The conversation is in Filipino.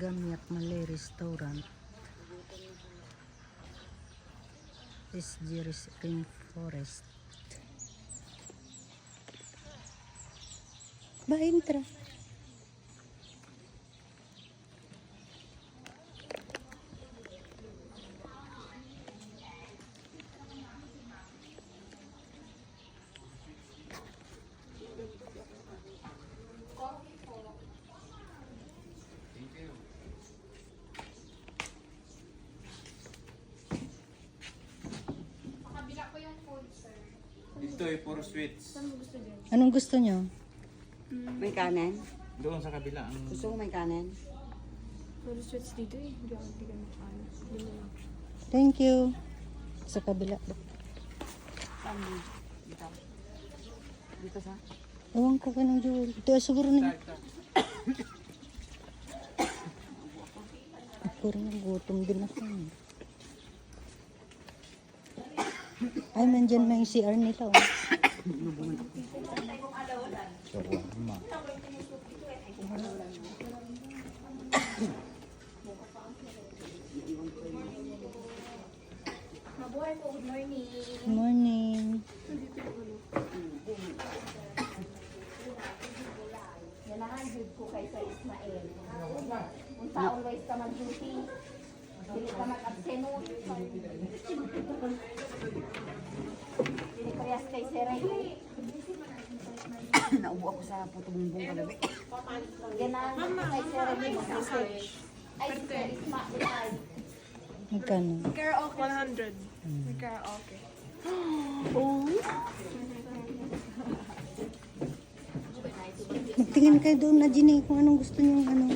Gamyak Malay Restaurant. SG Rainforest. Ba, entra. Ito ay puro sweets. Anong gusto nyo? May kanin? Doon sa kabila ang... Gusto mo may kanin? Puro sweets dito eh. Hindi ako bigyan ng kanin. Hindi mo lang. Thank you. Sa kabila. Saan mo? Dito. Dito sa? Ewan ko ka ng jewel. Ito siguro na. Ako rin gutom din ako. Ay, nandyan na yung CR nila. Oh. Shawarma. Mabuhay po. Good morning. Good morning. Ganahan jud ko kay sa Ismael. Unsa always ka mag-duty. Dili ka mag-absent. Dili parehas kay Seray. Naubo ako sa puto-bumbong kagabi. Ganahan jud ko kay Seray ni mag-message. Ay, sa Ismael. Magkano? Karaoke. 100. May karaoke. Magtingin kayo doon na Ginny kung anong gusto nyo ano.